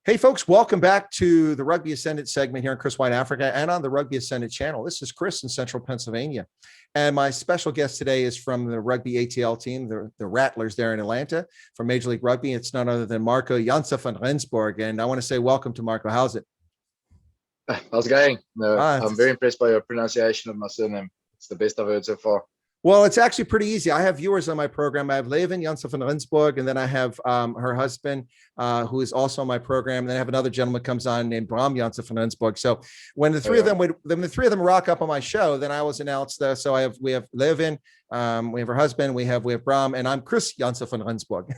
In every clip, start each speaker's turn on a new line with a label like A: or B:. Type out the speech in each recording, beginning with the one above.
A: Hey, folks, welcome back to the Rugby Ascendant segment here in Chris Wyatt Africa and on the Rugby Ascendant channel. This is Chris in Central Pennsylvania. And my special guest today is from the Rugby ATL team, the Ratlers there in Atlanta from Major League Rugby. It's none other than Marko Janse van Rensburg. And I want to say welcome to Marko. How's it?
B: How's it going? No, I'm very impressed by your pronunciation of my surname. It's the best I've heard so far.
A: Well, it's actually pretty easy. I have viewers on my program. I have Levin Janse van Rensburg, and then I have her husband, who is also on my program. And then I have another gentleman comes on named Bram Janse van Rensburg. So when the three of them rock up on my show, then I was announced. So we have Levin, we have her husband, we have Bram, and I'm Chris Janse van Rensburg.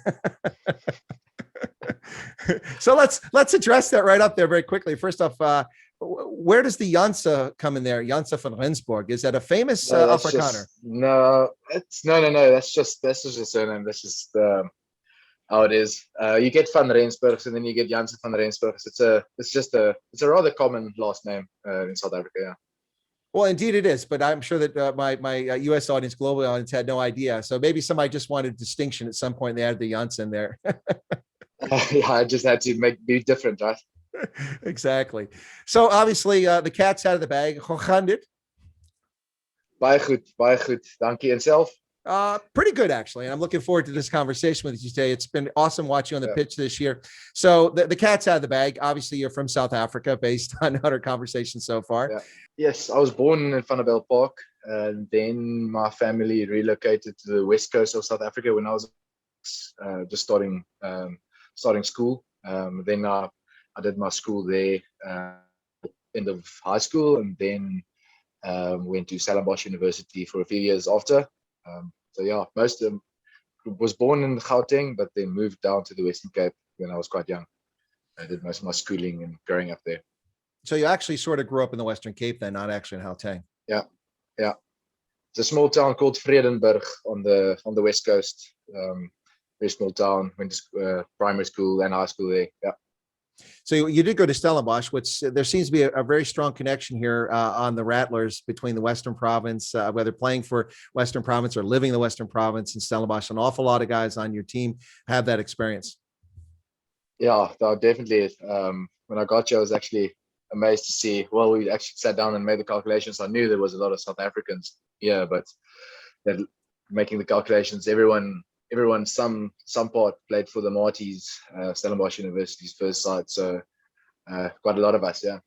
A: So let's address that right up there very quickly. First off, where does the Janse come in there? Janse van Rensburg, is that a famous Afrikaner?
B: No, That's just a surname. That's just how it is. You get van Rensburg, and then you get Janse van Rensburg. It's a rather common last name in South Africa. Yeah.
A: Well, indeed it is, but I'm sure that my U.S. audience, global audience, had no idea. So maybe somebody just wanted distinction at some point. They added the Janse in there.
B: Yeah, I just had to be different, right?
A: Exactly. So obviously the cat's out of the bag. Hoe gaan dit?
B: Baie goed. Dankie. En self?
A: Pretty good, actually. And I'm looking forward to this conversation with you today. It's been awesome watching you on the pitch this year. So the cat's out of the bag. Obviously, you're from South Africa based on our conversation so far.
B: Yeah. Yes, I was born in Vanderbijl Park, and then my family relocated to the west coast of South Africa when I was just starting school. Then I did my school there, end of high school, and then went to Stellenbosch University for a few years after. So yeah, most of them was born in Gauteng, but then moved down to the Western Cape when I was quite young. I did most of my schooling and growing up there.
A: So you actually sort of grew up in the Western Cape then, not actually in Gauteng.
B: Yeah. It's a small town called Vredenburg on the west coast. Very small town. Went to primary school and high school there. Yeah.
A: So you did go to Stellenbosch, which there seems to be a very strong connection here on the Ratlers between the Western Province, whether playing for Western Province or living in the Western Province in Stellenbosch. An awful lot of guys on your team have that experience.
B: Yeah, definitely. When I got you, I was actually amazed to see. Well, we actually sat down and made the calculations. I knew there was a lot of South Africans here, but making the calculations, everyone some part played for the Marties, Stellenbosch University's first side. So quite a lot of us, yeah.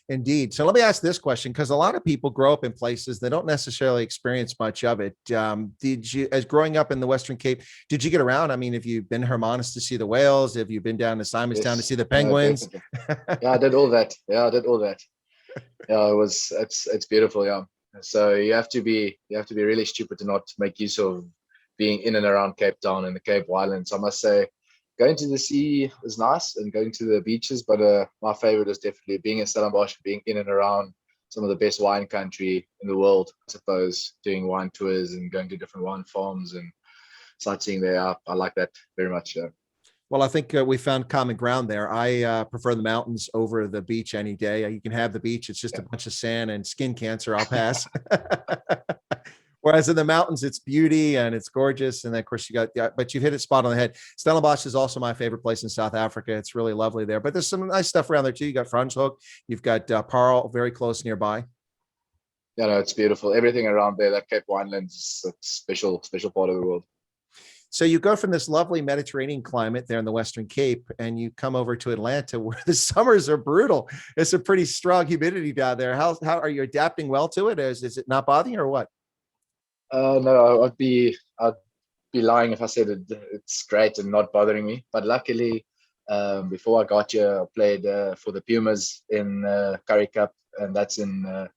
A: Indeed. So let me ask this question, because a lot of people grow up in places they don't necessarily experience much of it. Did you, as growing up in the Western Cape, did you get around? I mean, have you been Hermanus to see the whales? Have you been down to Simonstown to see the penguins?
B: Yeah, I did all that. Yeah, it's beautiful. Yeah. So you have to be really stupid to not make use of being in and around Cape Town and the Cape Winelands. I must say, going to the sea is nice and going to the beaches, but my favorite is definitely being in Stellenbosch, being in and around some of the best wine country in the world, I suppose, doing wine tours and going to different wine farms and sightseeing there. I like that very much.
A: Well, I think we found common ground there. I prefer the mountains over the beach any day. You can have the beach. It's just a bunch of sand and skin cancer. I'll pass. Whereas in the mountains, it's beauty and it's gorgeous. And then, of course, but you've hit it spot on the head. Stellenbosch is also my favorite place in South Africa. It's really lovely there. But there's some nice stuff around there, too. You got Franschhoek. You've got Paarl very close nearby.
B: Yeah, no, it's beautiful. Everything around there, that Cape Winelands is a special part of the world.
A: So you go from this lovely Mediterranean climate there in the Western Cape, and you come over to Atlanta, where the summers are brutal. It's a pretty strong humidity down there. How are you adapting well to it? Is it not bothering you or what?
B: No, I'd be lying if I said it's great and not bothering me. But luckily, before I got here, I played for the Pumas in Currie Cup, and that's in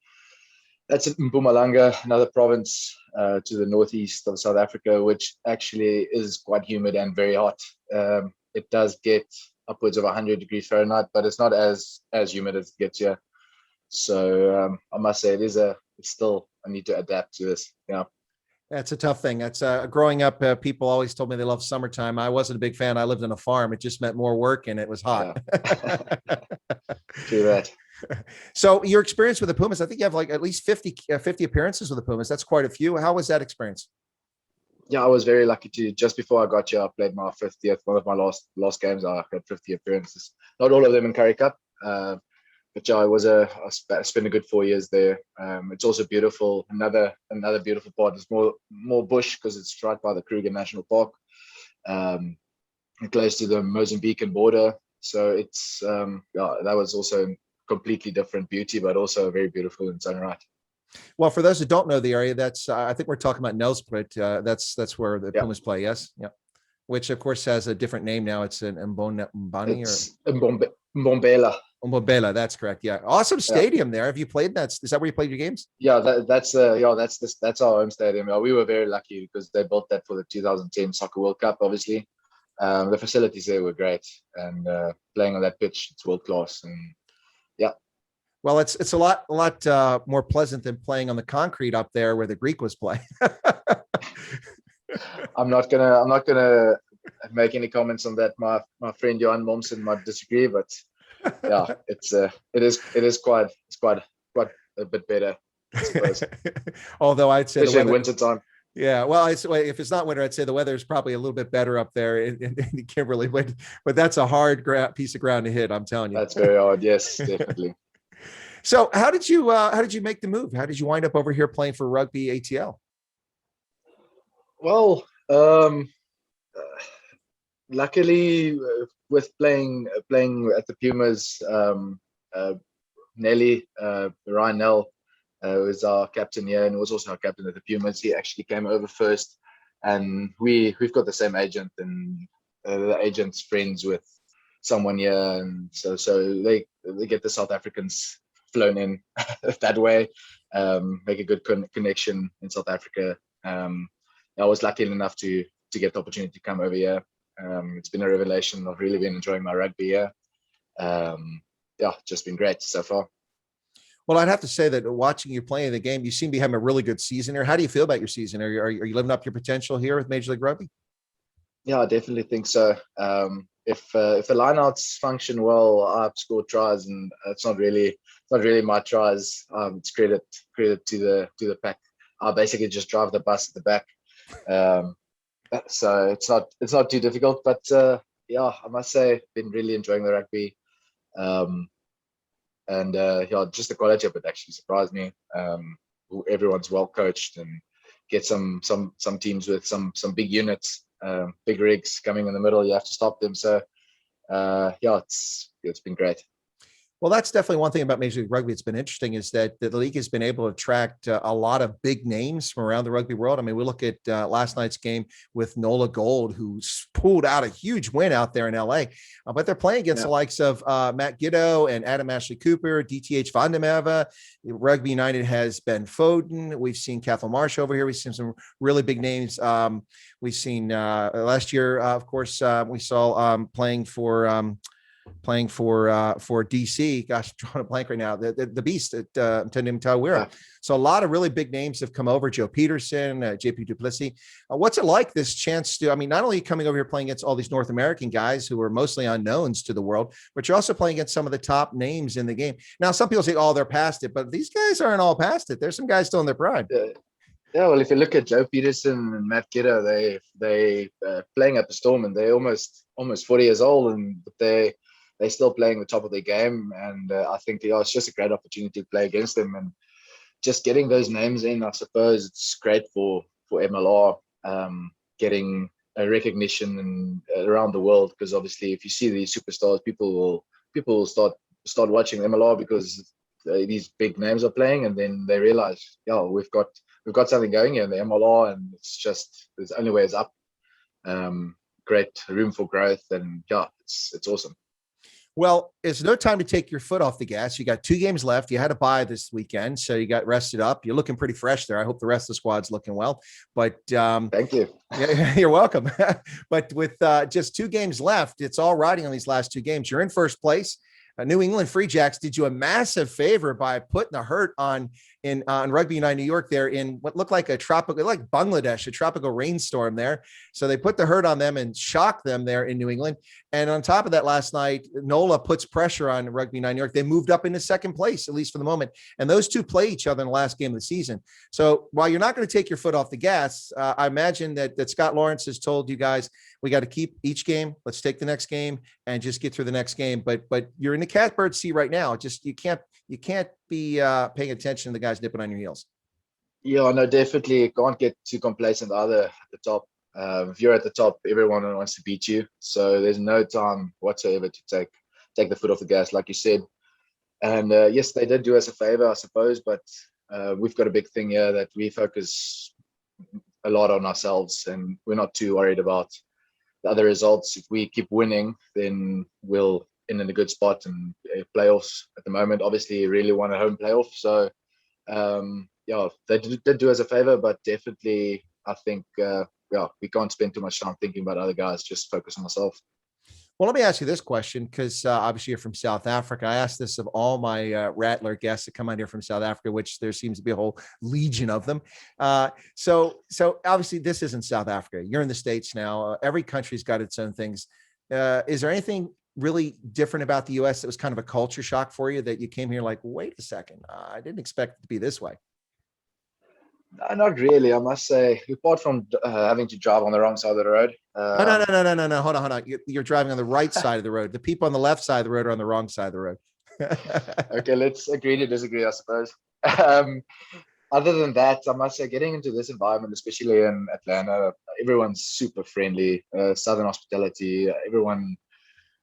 B: Mpumalanga, another province to the northeast of South Africa, which actually is quite humid and very hot. It does get upwards of 100 degrees Fahrenheit, but it's not as humid as it gets here. So I must say it's still, I need to adapt to this. Yeah.
A: That's a tough thing. That's growing up. People always told me they love summertime. I wasn't a big fan. I lived on a farm. It just meant more work and it was hot.
B: Yeah. True that.
A: So your experience with the Pumas, I think you have like at least 50 appearances with the Pumas. That's quite a few. How was that experience?
B: yeah, I was very lucky to, just before I got here, I played my 50th, one of my last games. I had 50 appearances, not all of them in Currie Cup. But yeah, I spent a good 4 years there. It's also beautiful. Another beautiful part is more bush because it's right by the Kruger National Park, and close to the Mozambican border. So it's yeah, that was also completely different beauty, but also very beautiful in its own right.
A: Well, for those who don't know the area, that's I think we're talking about Nelspruit. That's where the Pumas play. Yes, yeah. Which of course has a different name now. It's an Mboni
B: or Mbombela.
A: Mbombela. That's correct. Yeah, awesome stadium there. Have you played that? Is that where you played your games?
B: Yeah, that's our home stadium. Yeah, we were very lucky because they built that for the 2010 Soccer World Cup. Obviously, the facilities there were great, and playing on that pitch, it's world class. And yeah.
A: Well, it's a lot more pleasant than playing on the concrete up there where the Greek was playing.
B: I'm not gonna make any comments on that. My friend Johan Momsen might disagree, but yeah, it is quite a bit better, I suppose.
A: Although I'd say
B: especially in winter time.
A: Yeah, well, if it's not winter, I'd say the weather is probably a little bit better up there in Kimberley, but that's a hard piece of ground to hit. I'm telling you,
B: that's very hard. Yes, definitely.
A: So how did you make the move? How did you wind up over here playing for Rugby ATL?
B: Well, luckily with playing at the Pumas, Nelly, Ryan Nell was our captain here and was also our captain at the Pumas. He actually came over first, and we've got the same agent, and the agent's friends with someone here, and so they get the South Africans flown in that way, make a good connection in South Africa. I was lucky enough to get the opportunity to come over here. It's been a revelation. I've really been enjoying my rugby here. Yeah, just been great so far.
A: Well, I'd have to say that watching you playing the game, you seem to be having a really good season here. How do you feel about your season? Are you living up your potential here with Major League Rugby?
B: Yeah, I definitely think so. If the lineouts function well, I've scored tries, and it's not really my tries. It's credit to the pack. I basically just drive the bus at the back. So it's not too difficult, but yeah, I must say, been really enjoying the rugby, and yeah, just the quality of it actually surprised me. Everyone's well coached, and get some teams with some big units, big rigs coming in the middle. You have to stop them. So yeah, it's been great.
A: Well, that's definitely one thing about Major League Rugby. It's been interesting is that the league has been able to attract a lot of big names from around the rugby world. I mean, we look at last night's game with Nola Gold, who pulled out a huge win out there in LA, but they're playing against the likes of Matt Giddo and Adam Ashley Cooper, DTH Van der Merwe. Rugby United has Ben Foden. We've seen Cathal Marsh over here. We've seen some really big names. We've seen last year, of course, we saw playing for DC. Gosh, I'm drawing a blank right now. The Beast at Tendim Tawira. So a lot of really big names have come over. Joe Peterson, JP Duplessis. What's it like, this chance to? I mean, not only coming over here playing against all these North American guys who are mostly unknowns to the world, but you're also playing against some of the top names in the game. Now, some people say, "Oh, they're past it," but these guys aren't all past it. There's some guys still in their prime.
B: Yeah, well, if you look at Joe Peterson and Matt Giddo, they playing at the Storm, and they're almost 40 years old, and they're still playing the top of their game. And I think it's just a great opportunity to play against them, and just getting those names in. I suppose it's great for MLR, getting a recognition and around the world, because obviously if you see these superstars, people will start watching MLR because these big names are playing, and then they realize, yeah, we've got something going here in the MLR, and it's just, there's only ways up. Great room for growth, and yeah, it's awesome.
A: Well, it's no time to take your foot off the gas. You got 2 games left. You had a bye this weekend, so you got rested up. You're looking pretty fresh there. I hope the rest of the squad's looking well. But
B: thank you.
A: You're welcome. But with just 2 games left, it's all riding on these last 2 games. You're in first place. New England Free Jacks did you a massive favor by putting the hurt on in Rugby United New York. They're in what looked like like Bangladesh, a tropical rainstorm there. So they put the hurt on them and shocked them there in New England. And on top of that, last night, NOLA puts pressure on Rugby United New York. They moved up into second place, at least for the moment. And those two play each other in the last game of the season. So while you're not going to take your foot off the gas, I imagine that Scott Lawrence has told you guys, we got to keep each game. Let's take the next game and just get through the next game. But you're in the catbird seat right now. Just you can't be paying attention to the guys nipping on your heels.
B: Yeah, no, definitely can't get too complacent either at the top. If you're at the top, everyone wants to beat you. So there's no time whatsoever to take the foot off the gas, like you said. And yes, they did do us a favor, I suppose, but we've got a big thing here that we focus a lot on ourselves, and we're not too worried about the other results. If we keep winning, then we'll in a good spot, and playoffs at the moment obviously really want a home playoff. So yeah, they did do us a favor, but definitely I think we can't spend too much time thinking about other guys, just focus on ourselves.
A: Well, let me ask you this question, because obviously you're from South Africa. I asked this of all my Rattler guests that come out here from South Africa, which there seems to be a whole legion of them. So obviously this isn't South Africa. You're in the States now. Every country's got its own things. Is there anything really different about the US that was kind of a culture shock for you, that you came here like, wait a second, I didn't expect it to be this way?
B: No, not really, I must say. Apart from having to drive on the wrong side of the road.
A: No. Hold on. You're driving on the right side of the road. The people on the left side of the road are on the wrong side of the road.
B: Okay, let's agree to disagree, I suppose. Other than that, I must say, getting into this environment, especially in Atlanta, everyone's super friendly. Southern hospitality, everyone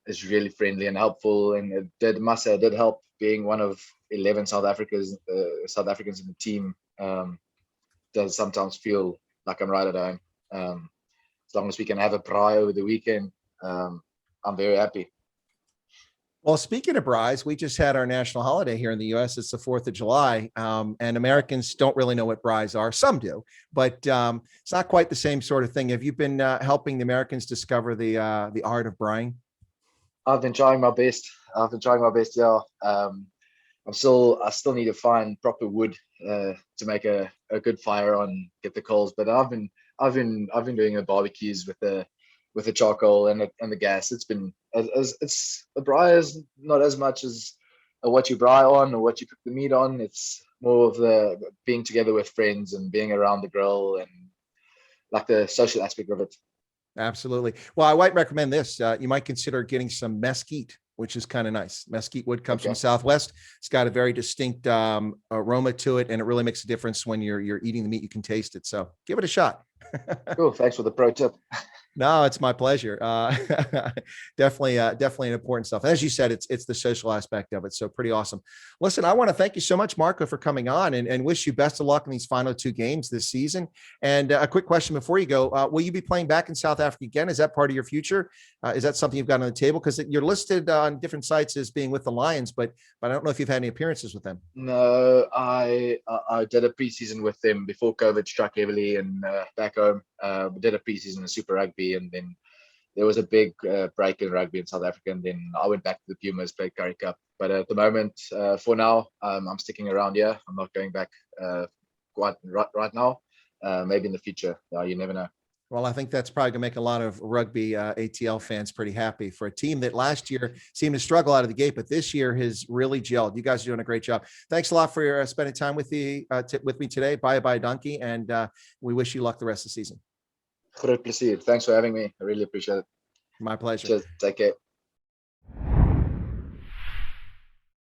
B: is really friendly and helpful. And it did help being one of 11 South Africans in the team. Does sometimes feel like I'm right at home. As long as we can have a braai over the weekend, I'm very happy.
A: Well, speaking of braais, we just had our national holiday here in the US. It's the 4th of July. And Americans don't really know what braais are. Some do, but it's not quite the same sort of thing. Have you been helping the Americans discover the art of braaiing?
B: I've been trying my best. Yeah. I still need to find proper wood to make a good fire on, get the coals. But I've been doing the barbecues with the charcoal and the gas. It's been it's the braai is not as much as what you braai on or what you cook the meat on. It's more of the being together with friends and being around the grill and like the social aspect of it.
A: Absolutely. Well, I might recommend this. You might consider getting some mesquite, which is kind of nice. Mesquite wood comes from Southwest. It's got a very distinct aroma to it, and it really makes a difference when you're eating the meat. You can taste it. So give it a shot.
B: Cool. Thanks for the pro tip.
A: No, it's my pleasure. Definitely an important stuff. As you said, it's the social aspect of it. So pretty awesome. Listen, I want to thank you so much, Marko, for coming on and wish you best of luck in these final 2 games this season. And a quick question before you go, will you be playing back in South Africa again? Is that part of your future? Is that something you've got on the table? Because you're listed on different sites as being with the Lions, but I don't know if you've had any appearances with them.
B: No, I did a preseason with them before COVID struck heavily and back home. We did a preseason in Super Rugby, and then there was a big break in rugby in South Africa, and then I went back to the Pumas, played Currie Cup. But at the moment, for now, I'm sticking around here. I'm not going back quite right now. Maybe in the future. You never know.
A: Well, I think that's probably going to make a lot of Rugby ATL fans pretty happy for a team that last year seemed to struggle out of the gate, but this year has really gelled. You guys are doing a great job. Thanks a lot for your spending time with me today. Bye, donkey, and we wish you luck the rest of the season.
B: Groot plezier. Thanks for having me. I really appreciate it.
A: My pleasure.
B: Cheers. Take care.